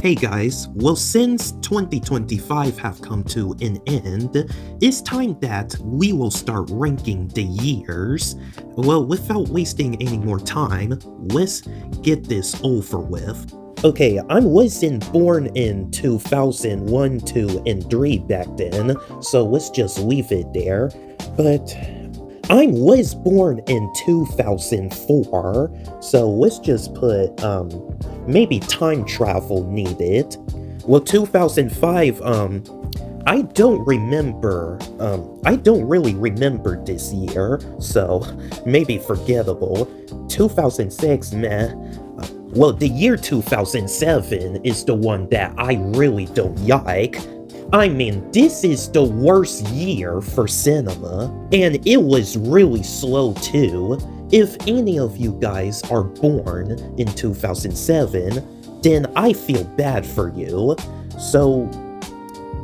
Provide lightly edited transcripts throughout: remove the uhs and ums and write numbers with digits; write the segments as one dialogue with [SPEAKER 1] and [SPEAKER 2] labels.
[SPEAKER 1] Hey guys, well since 2025 have come to an end, it's time that we will start ranking the years. Well, without wasting any more time, let's get this over with. Okay, I wasn't born in 2001, 2, and 3 back then, so let's just leave it there. But I was born in 2004, so let's just put, maybe time travel needed. Well, 2005, I don't really remember this year, so maybe forgettable. 2006, meh. Well, the year 2007 is the one that I really don't like. I mean, this is the worst year for cinema, and it was really slow too. If any of you guys are born in 2007, then I feel bad for you. So,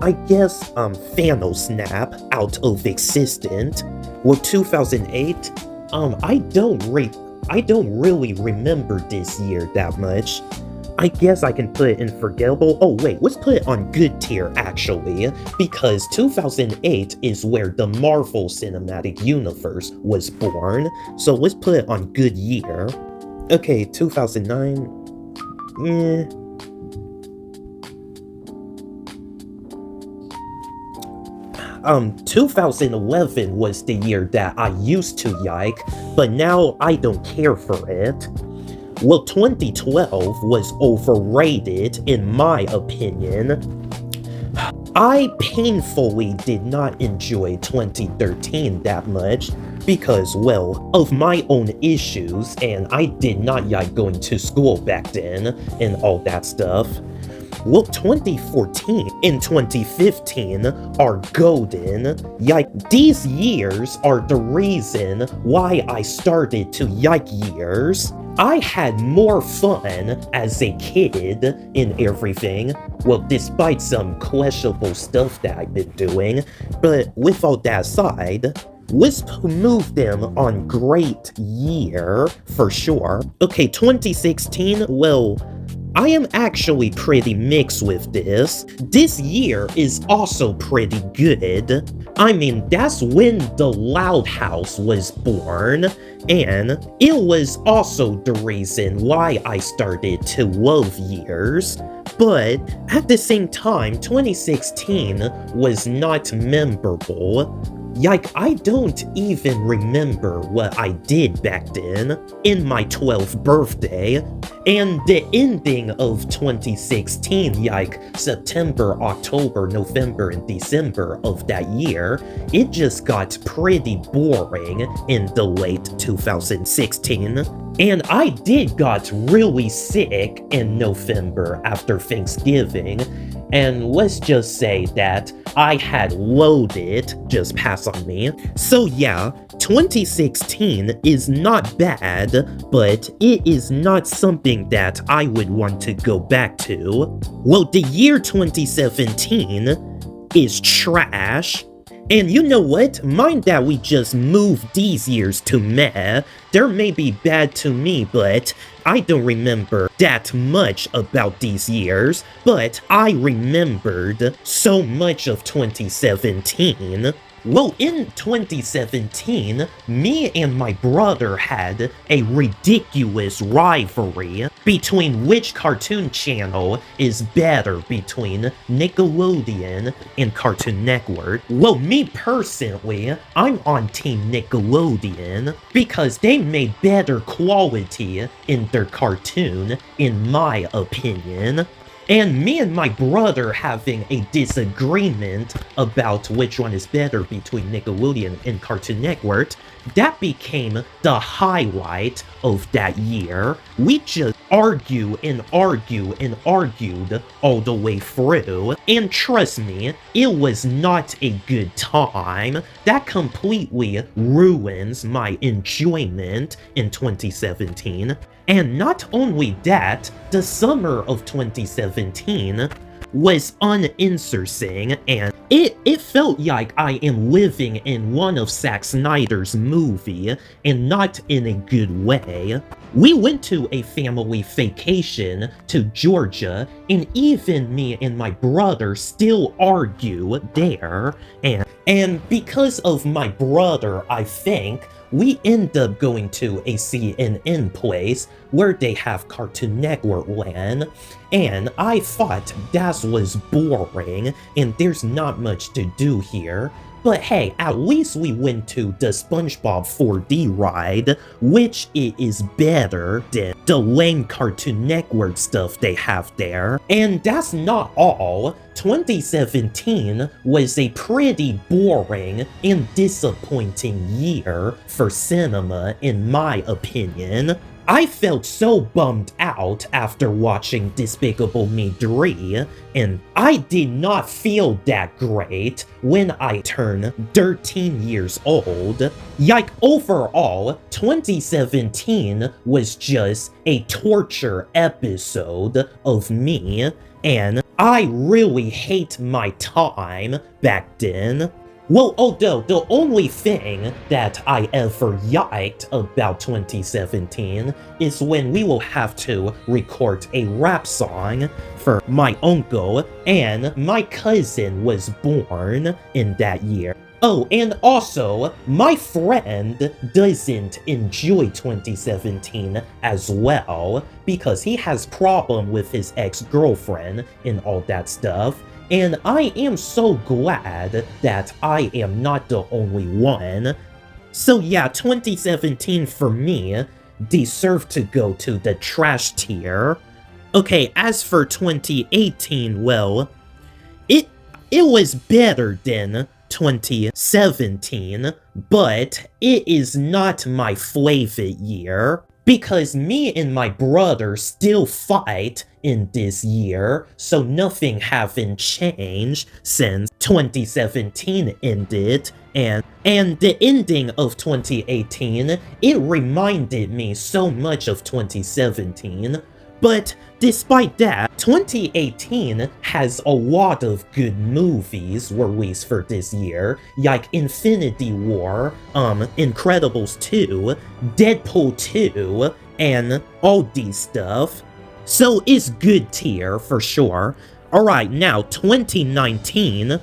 [SPEAKER 1] I guess Thanos snap out of existence. Well, 2008, I don't really remember this year that much. I guess I can put it in forgettable. Oh wait, let's put it on good tier actually, because 2008 is where the Marvel Cinematic Universe was born, so let's put it on good year. Okay, 2009, 2011 was the year that I used to like, but now I don't care for it. Well, 2012 was overrated in my opinion. I painfully did not enjoy 2013 that much because, well, of my own issues, and I did not like going to school back then and all that stuff. Well, 2014 and 2015 are golden. Like, these years are the reason why I started to like years. I had more fun as a kid in everything. Well, despite some questionable stuff that I've been doing. But with all that aside, let's move them on great year for sure. Okay, 2016, well, I am actually pretty mixed with this. This year is also pretty good. I mean, that's when The Loud House was born, and it was also the reason why I started to love years. But at the same time, 2016 was not memorable. Like, I don't even remember what I did back then in my 12th birthday, and the ending of 2016, like September, October, November, and December of that year, it just got pretty boring in the late 2016. And I did got really sick in November after Thanksgiving, and let's just say that I had loaded, just pass on me. So yeah, 2016 is not bad, but it is not something that I would want to go back to. Well, the year 2017 is trash. And you know what? Mind that we just moved these years to meh. They may be bad to me, but I don't remember that much about these years. But I remembered so much of 2017. Well, in 2017, me and my brother had a ridiculous rivalry between which cartoon channel is better between Nickelodeon and Cartoon Network. Well, me personally, I'm on Team Nickelodeon because they made better quality in their cartoon, in my opinion. And me and my brother having a disagreement about which one is better between Nickelodeon and Cartoon Network, that became the highlight of that year. We just argue and argue and argued all the way through, and trust me, it was not a good time. That completely ruins my enjoyment in 2017. And not only that, the summer of 2017 was uninteresting, and it felt like I am living in one of Zack Snyder's movie, and not in a good way. We went to a family vacation to Georgia, and even me and my brother still argue there, and because of my brother, I think, we end up going to a CNN place where they have Cartoon Network land, and I thought that was boring, and there's not much to do here. But hey, at least we went to the SpongeBob 4D ride, which is better than the lame Cartoon Network stuff they have there. And that's not all. 2017 was a pretty boring and disappointing year for cinema, in my opinion. I felt so bummed out after watching Despicable Me 3, and I did not feel that great when I turned 13 years old. Like, overall, 2017 was just a torture episode of me, and I really hate my time back then. Well, although the only thing that I ever yiked about 2017 is when we will have to record a rap song for my uncle, and my cousin was born in that year. Oh, and also, my friend doesn't enjoy 2017 as well, because he has problem with his ex-girlfriend and all that stuff. And I am so glad that I am not the only one. So yeah, 2017 for me deserved to go to the trash tier. Okay, as for 2018, well, it was better than 2017, but it is not my favorite year, because me and my brother still fight in this year, so nothing haven't changed since 2017 ended, and the ending of 2018, it reminded me so much of 2017. But despite that, 2018 has a lot of good movies released for this year, like Infinity War, Incredibles 2, Deadpool 2, and all these stuff. So it's good tier for sure. Alright, now 2019.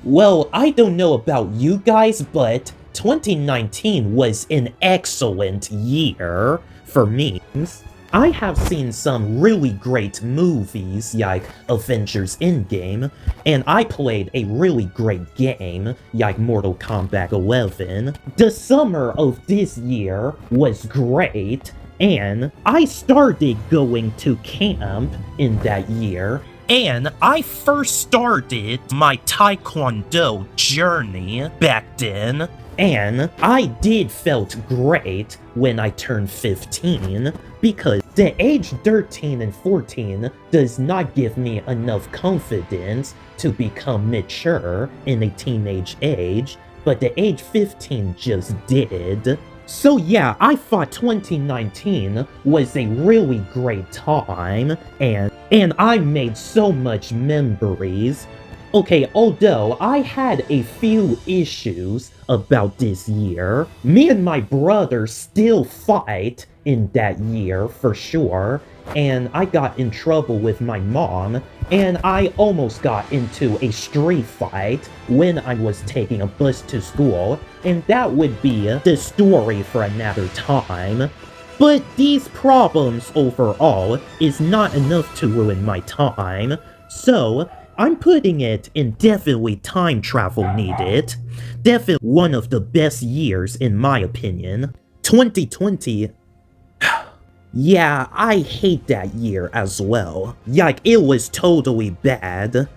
[SPEAKER 1] Well, I don't know about you guys, but 2019 was an excellent year for me. I have seen some really great movies like Avengers Endgame, and I played a really great game like Mortal Kombat 11. The summer of this year was great, and I started going to camp in that year, and I first started my Taekwondo journey back then. And I did felt great when I turned 15, because the age 13 and 14 does not give me enough confidence to become mature in a teenage age, but the age 15 just did. So yeah, I thought 2019 was a really great time, and I made so much memories. Okay, although I had a few issues about this year, me and my brother still fight in that year for sure, and I got in trouble with my mom, and I almost got into a street fight when I was taking a bus to school, and that would be the story for another time. But these problems overall is not enough to ruin my time, so I'm putting it in definitely time travel needed. Definitely one of the best years in my opinion. 2020, yeah, I hate that year as well. Like, it was totally bad.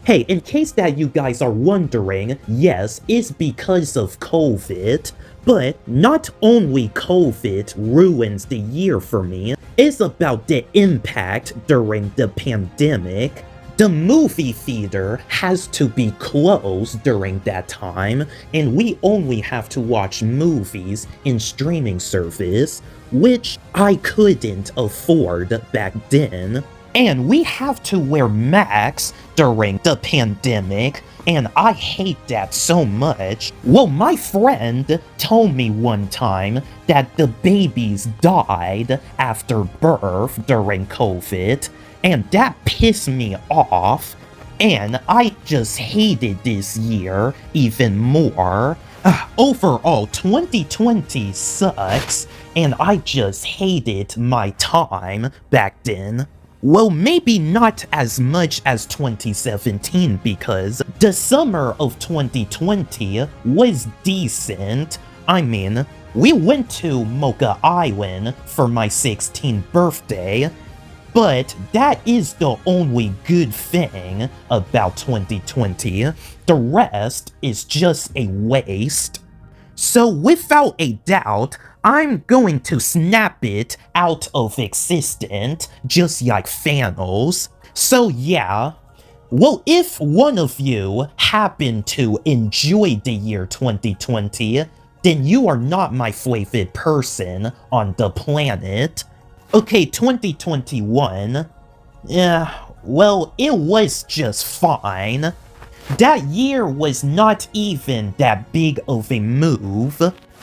[SPEAKER 1] Hey, in case that you guys are wondering, yes, it's because of COVID, but not only COVID ruins the year for me, it's about the impact during the pandemic. The movie theater has to be closed during that time, and we only have to watch movies in streaming service, which I couldn't afford back then. And we have to wear masks during the pandemic, and I hate that so much. Well, my friend told me one time that the babies died after birth during COVID, and that pissed me off, and I just hated this year even more. Overall, 2020 sucks, and I just hated my time back then. Well, maybe not as much as 2017 because the summer of 2020 was decent. I mean, we went to Mocha Island for my 16th birthday, but that is the only good thing about 2020. The rest is just a waste. So without a doubt, I'm going to snap it out of existence, just like Thanos. So yeah, well, if one of you happen to enjoy the year 2020, then you are not my favorite person on the planet. Okay, 2021, yeah, well, it was just fine. That year was not even that big of a move,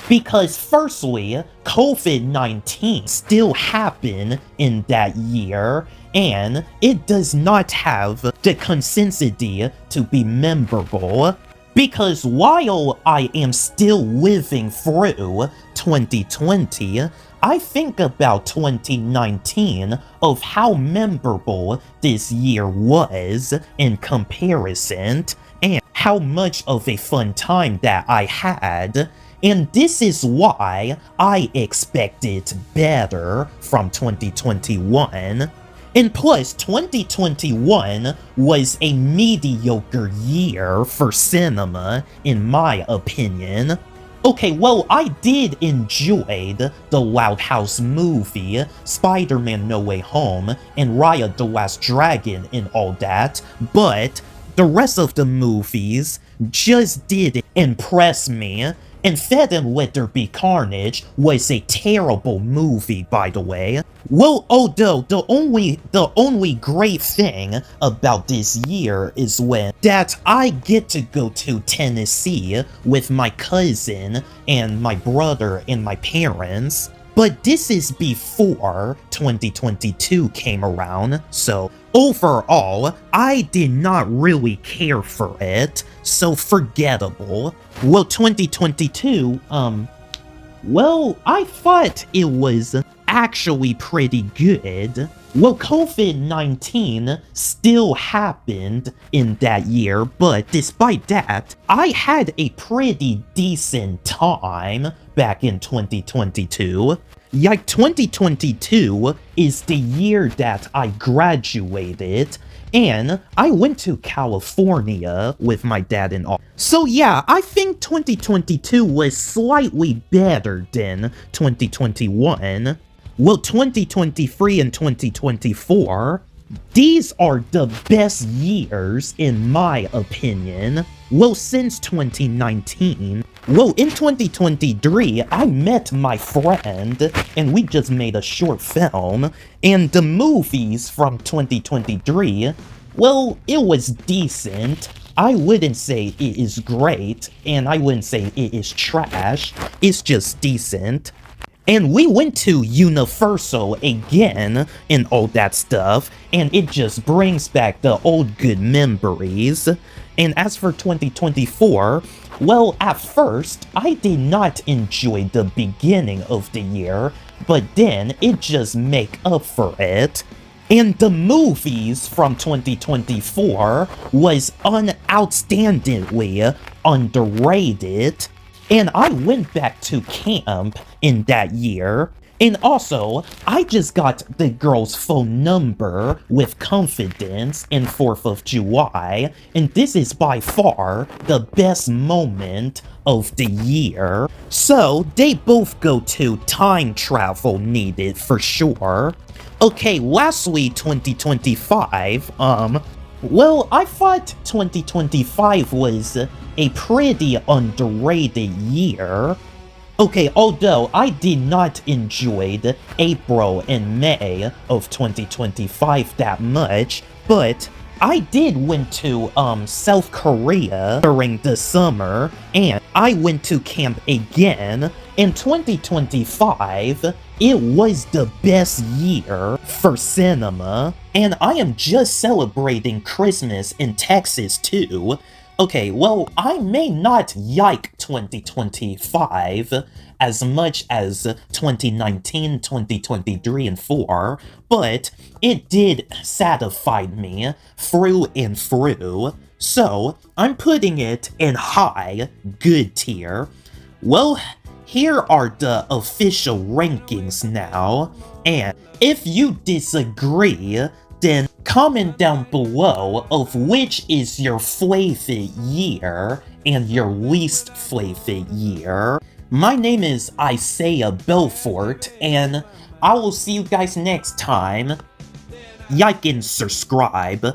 [SPEAKER 1] because firstly, COVID-19 still happened in that year, and it does not have the consistency to be memorable. Because while I am still living through 2020, I think about 2019 of how memorable this year was in comparison, and how much of a fun time that I had. And this is why I expected better from 2021. And plus, 2021 was a mediocre year for cinema, in my opinion. Okay, well, I did enjoy the Loud House movie, Spider-Man No Way Home, and Raya the Last Dragon and all that, but the rest of the movies just didn't impress me. And Fed and Let There Be Carnage was a terrible movie, by the way. Well, although the only great thing about this year is that I get to go to Tennessee with my cousin and my brother and my parents. But this is before 2022 came around, so overall, I did not really care for it, so forgettable. Well, 2022, well, I thought it was actually pretty good. Well, COVID-19 still happened in that year, but despite that, I had a pretty decent time back in 2022. Like, 2022 is the year that I graduated, and I went to California with my dad and all. So yeah, I think 2022 was slightly better than 2021. Well, 2023 and 2024, these are the best years in my opinion. Well, since 2019. Well, in 2023, I met my friend, and we just made a short film, and the movies from 2023, well, it was decent. I wouldn't say it is great, and I wouldn't say it is trash. It's just decent. And we went to Universal again and all that stuff, and it just brings back the old good memories. And as for 2024, well, at first, I did not enjoy the beginning of the year, but then it just make up for it. And the movies from 2024 was outstandingly underrated. And I went back to camp in that year. And also, I just got the girl's phone number with confidence in 4th of July, and this is by far the best moment of the year. So, they both go to time travel needed for sure. Okay, lastly, 2025, well, I thought 2025 was a pretty underrated year. Okay, although I did not enjoy the April and May of 2025 that much, but I did went to South Korea during the summer, and I went to camp again in 2025. It was the best year for cinema, and I am just celebrating Christmas in Texas too. Okay, well, I may not like 2025 as much as 2019, 2023, and 4, but it did satisfy me through and through, so I'm putting it in high, good tier. Well, here are the official rankings now, and if you disagree, then comment down below of which is your favorite year and your least favorite year. My name is Isaiah Belfort, and I will see you guys next time. Like and subscribe.